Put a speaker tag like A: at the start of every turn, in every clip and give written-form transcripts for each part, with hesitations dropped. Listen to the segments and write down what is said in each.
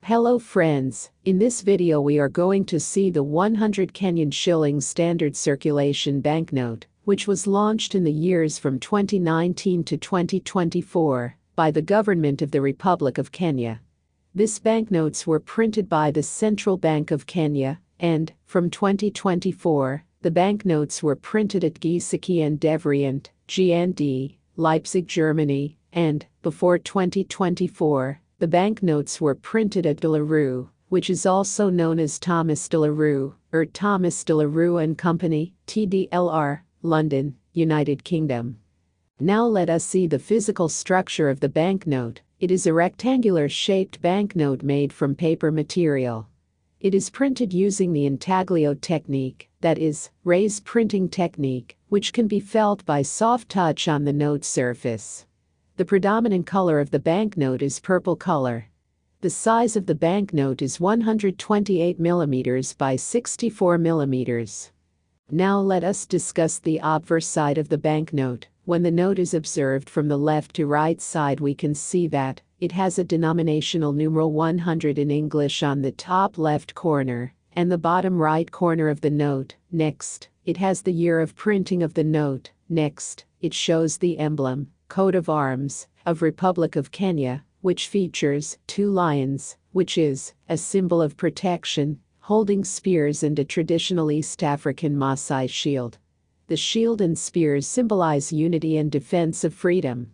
A: Hello friends, in this video we are going to see the 100 Kenyan Shilling standard circulation banknote, which was launched in the years from 2019 to 2024 by the government of the Republic of Kenya. These banknotes were printed by the Central Bank of Kenya, and, from 2024, the banknotes were printed at Gisiki and Devrient, GND, Leipzig, Germany, and, before 2024, the banknotes were printed at De La Rue, which is also known as Thomas De La Rue, or Thomas De La Rue and Company, TDLR, London, United Kingdom. Now let us see the physical structure of the banknote. It is a rectangular-shaped banknote made from paper material. It is printed using the intaglio technique, that is, raised printing technique, which can be felt by soft touch on the note surface. The predominant color of the banknote is purple color. The size of the banknote is 128 mm by 64 mm. Now let us discuss the obverse side of the banknote. When the note is observed from the left to right side, we can see that it has a denominational numeral 100 in English on the top left corner and the bottom right corner of the note. Next, it has the year of printing of the note. Next, it shows the emblem, coat of arms, of Republic of Kenya, which features 2 lions, which is a symbol of protection, holding spears and a traditional East African Maasai shield. The shield and spears symbolize unity and defense of freedom.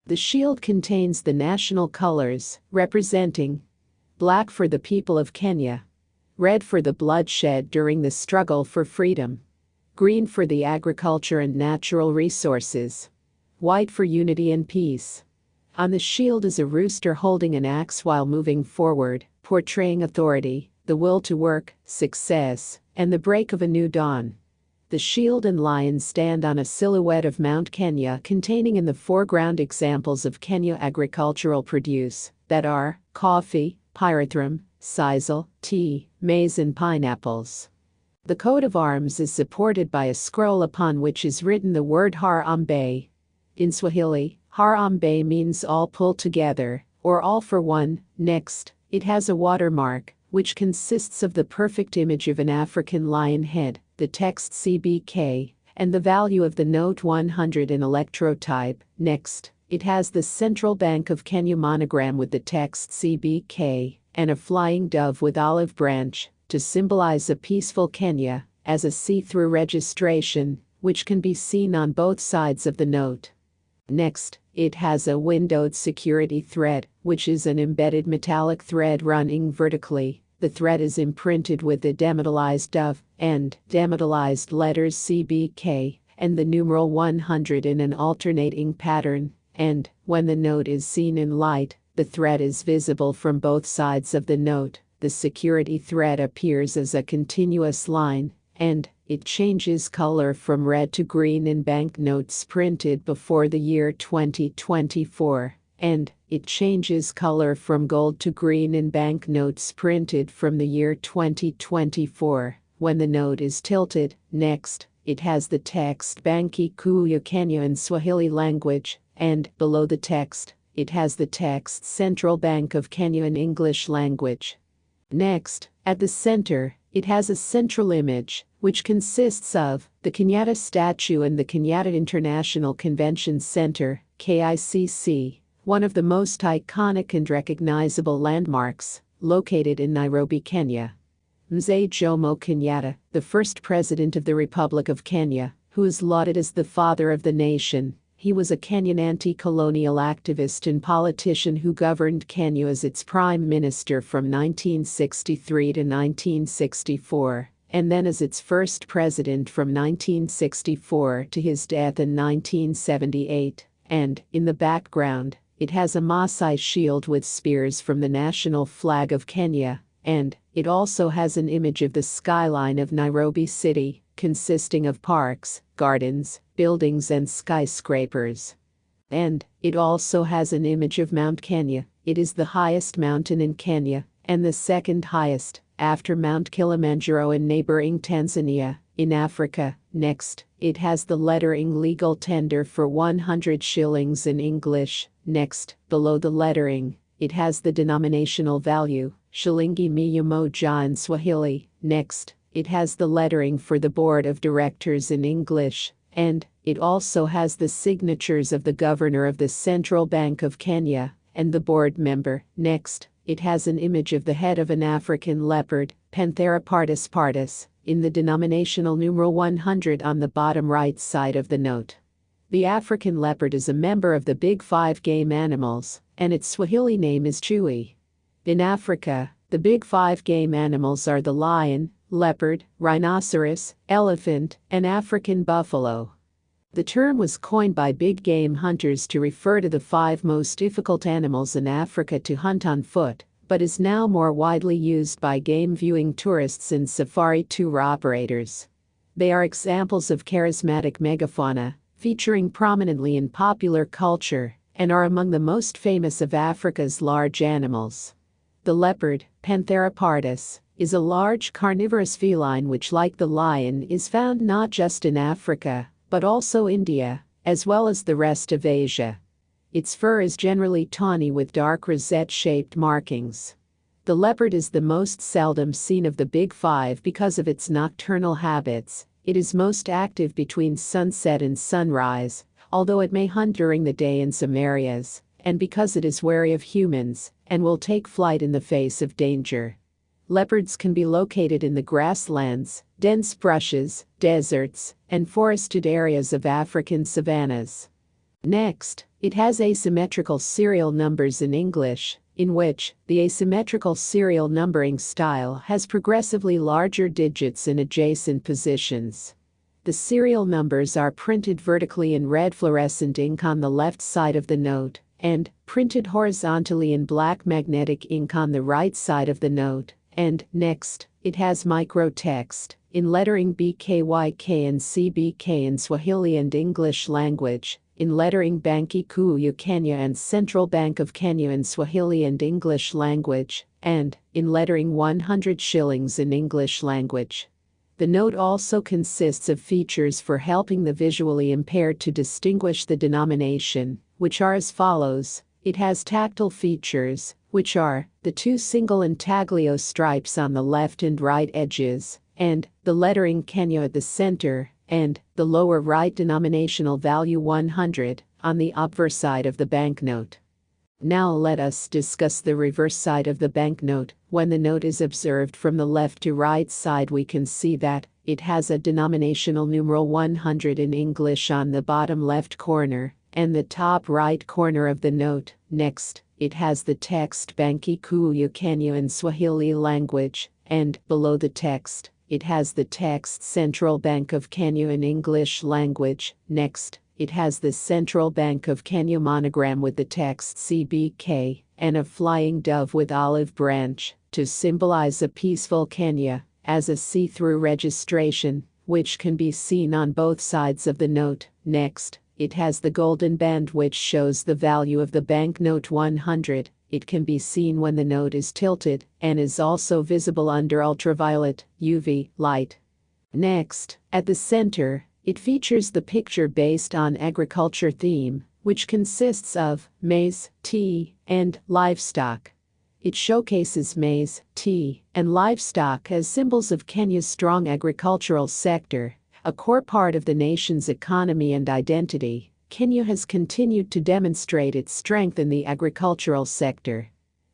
A: The shield contains the national colors, representing black for the people of Kenya, red for the bloodshed during the struggle for freedom, green for the agriculture and natural resources, white for unity and peace. On the shield is a rooster holding an axe while moving forward, portraying authority, the will to work, success, and the break of a new dawn. The shield and lion stand on a silhouette of Mount Kenya containing in the foreground examples of Kenya agricultural produce, that are coffee, pyrethrum, sisal, tea, maize and pineapples. The coat of arms is supported by a scroll upon which is written the word Harambee. In Swahili, Harambee means all pulled together, or all for one. Next, it has a watermark, which consists of the perfect image of an African lion head, the text CBK, and the value of the note 100 in electrotype. Next, it has the Central Bank of Kenya monogram with the text CBK, and a flying dove with olive branch, to symbolize a peaceful Kenya, as a see-through registration, which can be seen on both sides of the note. Next, it has a windowed security thread, which is an embedded metallic thread running vertically. The thread is imprinted with the demetallized dove and demetallized letters CBK and the numeral 100 in an alternating pattern, and when the note is seen in light, the thread is visible from both sides of the note. The security thread appears as a continuous line, and it changes color from red to green in banknotes printed before the year 2024, and it changes color from gold to green in banknotes printed from the year 2024, when the note is tilted. Next, it has the text Banki Kuu ya Kenya in Swahili language, and below the text, it has the text Central Bank of Kenya in English language. Next, at the center, it has a central image, which consists of the Kenyatta statue and the Kenyatta International Convention Center, KICC, one of the most iconic and recognizable landmarks, located in Nairobi, Kenya. Mzee Jomo Kenyatta, the first president of the Republic of Kenya, who is lauded as the father of the nation. He was a Kenyan anti-colonial activist and politician who governed Kenya as its prime minister from 1963 to 1964, and then as its first president from 1964 to his death in 1978. And, in the background, it has a Maasai shield with spears from the national flag of Kenya, and it also has an image of the skyline of Nairobi city, consisting of parks, gardens, buildings and skyscrapers. And it also has an image of Mount Kenya. It is the highest mountain in Kenya, and the second highest, after Mount Kilimanjaro in neighboring Tanzania, in Africa. Next, it has the lettering legal tender for 100 shillings in English. Next, below the lettering, it has the denominational value, Shilingi mia moja in Swahili. Next, it has the lettering for the board of directors in English, and it also has the signatures of the governor of the Central Bank of Kenya and the board member. Next, it has an image of the head of an African leopard, Panthera pardus, in the denominational numeral 100 on the bottom right side of the note. The African leopard is a member of the Big Five game animals, and its Swahili name is chui. In Africa, the Big Five game animals are the lion, leopard, rhinoceros, elephant, and African buffalo. The term was coined by big game hunters to refer to the 5 most difficult animals in Africa to hunt on foot, but is now more widely used by game viewing tourists and safari tour operators. They are examples of charismatic megafauna, featuring prominently in popular culture, and are among the most famous of Africa's large animals. The leopard, Panthera pardus, is a large carnivorous feline which, like the lion, is found not just in Africa, but also India, as well as the rest of Asia. Its fur is generally tawny with dark rosette-shaped markings. The leopard is the most seldom seen of the Big Five because of its nocturnal habits. It is most active between sunset and sunrise, although it may hunt during the day in some areas, and because it is wary of humans and will take flight in the face of danger. Leopards can be located in the grasslands, dense bushes, deserts, and forested areas of African savannas. Next, it has asymmetrical serial numbers in English, in which the asymmetrical serial numbering style has progressively larger digits in adjacent positions. The serial numbers are printed vertically in red fluorescent ink on the left side of the note, and printed horizontally in black magnetic ink on the right side of the note. And next, it has microtext in lettering BKYK and CBK in Swahili and English language, in lettering Banki Kuu ya Kenya and Central Bank of Kenya in Swahili and English language, and in lettering 100 shillings in English language. The note also consists of features for helping the visually impaired to distinguish the denomination, which are as follows. It has tactile features, which are the 2 single intaglio stripes on the left and right edges, and the lettering Kenya at the center, and the lower right denominational value 100 on the obverse side of the banknote. Now let us discuss the reverse side of the banknote. When the note is observed from the left to right side, we can see that it has a denominational numeral 100 in English on the bottom left corner and the top right corner of the note. Next, it has the text Banki Kuu ya Kenya in Swahili language, and below the text, it has the text Central Bank of Kenya in English language. Next, it has the Central Bank of Kenya monogram with the text CBK and a flying dove with olive branch to symbolize a peaceful Kenya, as a see-through registration, which can be seen on both sides of the note. Next, it has the golden band which shows the value of the banknote 100. It can be seen when the note is tilted and is also visible under ultraviolet UV light. Next, at the center, it features the picture based on agriculture theme, which consists of maize, tea, and livestock. It showcases maize, tea, and livestock as symbols of Kenya's strong agricultural sector, a core part of the nation's economy and identity. Kenya has continued to demonstrate its strength in the agricultural sector.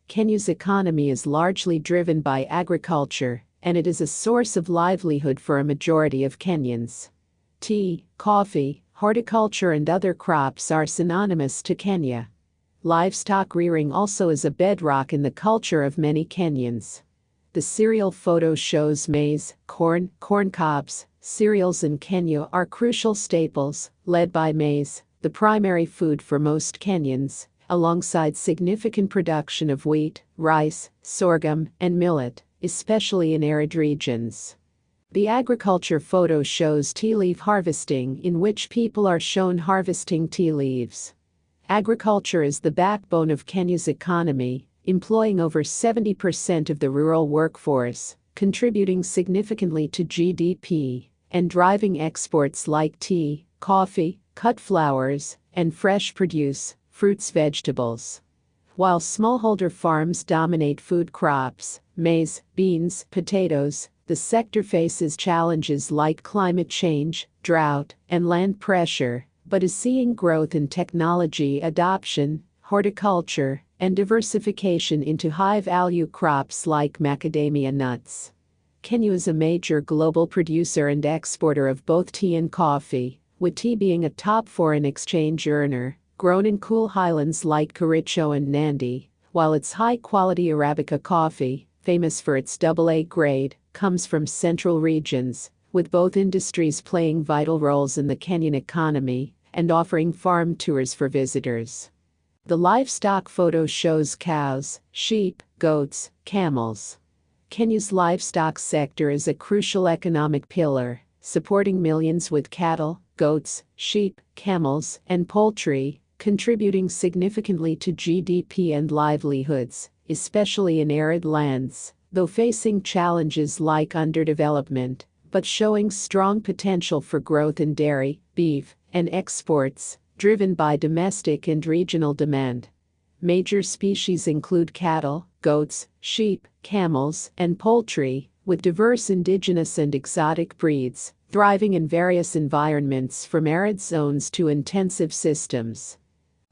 A: Kenya's economy is largely driven by agriculture, and it is a source of livelihood for a majority of Kenyans. Tea, coffee, horticulture, and other crops are synonymous to Kenya. Livestock rearing also is a bedrock in the culture of many Kenyans. The serial photo shows maize, corn cobs. Cereals in Kenya are crucial staples, led by maize, the primary food for most Kenyans, alongside significant production of wheat, rice, sorghum, and millet, especially in arid regions. The agriculture photo shows tea leaf harvesting, in which people are shown harvesting tea leaves. Agriculture is the backbone of Kenya's economy, employing over 70% of the rural workforce, contributing significantly to GDP, and driving exports like tea, coffee, cut flowers, and fresh produce, fruits, vegetables. While smallholder farms dominate food crops, maize, beans, potatoes, the sector faces challenges like climate change, drought, and land pressure, but is seeing growth in technology adoption, horticulture, and diversification into high-value crops like macadamia nuts. Kenya is a major global producer and exporter of both tea and coffee, with tea being a top foreign exchange earner, grown in cool highlands like Kericho and Nandi, while its high-quality Arabica coffee, famous for its AA grade, comes from central regions, with both industries playing vital roles in the Kenyan economy and offering farm tours for visitors. The livestock photo shows cows, sheep, goats, camels. Kenya's livestock sector is a crucial economic pillar, supporting millions with cattle, goats, sheep, camels, and poultry, contributing significantly to GDP and livelihoods, especially in arid lands, though facing challenges like underdevelopment, but showing strong potential for growth in dairy, beef, and exports, driven by domestic and regional demand. Major species include cattle, goats, sheep, camels, and poultry, with diverse indigenous and exotic breeds, thriving in various environments from arid zones to intensive systems.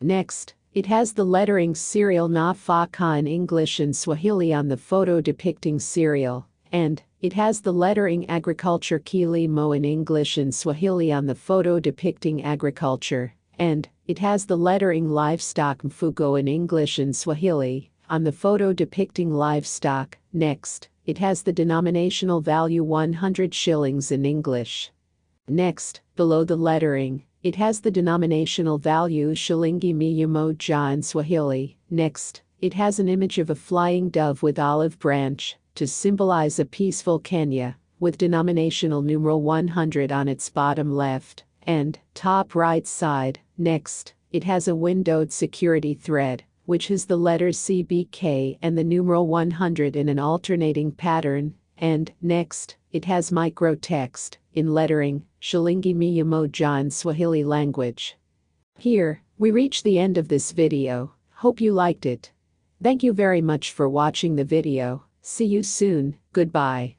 A: Next, it has the lettering cereal nafaka in English and Swahili on the photo depicting cereal, and it has the lettering agriculture kilimo in English and Swahili on the photo depicting agriculture, and it has the lettering livestock mfugo in English and Swahili on the photo depicting livestock. Next, it has the denominational value 100 shillings in English. Next, below the lettering, it has the denominational value shilingi mia moja in Swahili. Next, it has an image of a flying dove with olive branch to symbolize a peaceful Kenya, with denominational numeral 100 on its bottom left and top right side. Next, it has a windowed security thread, which has the letters CBK and the numeral 100 in an alternating pattern, and next, it has micro text in lettering shilingi mia moja in Swahili language. Here, we reach the end of this video. Hope you liked it. Thank you very much for watching the video. See you soon. Goodbye.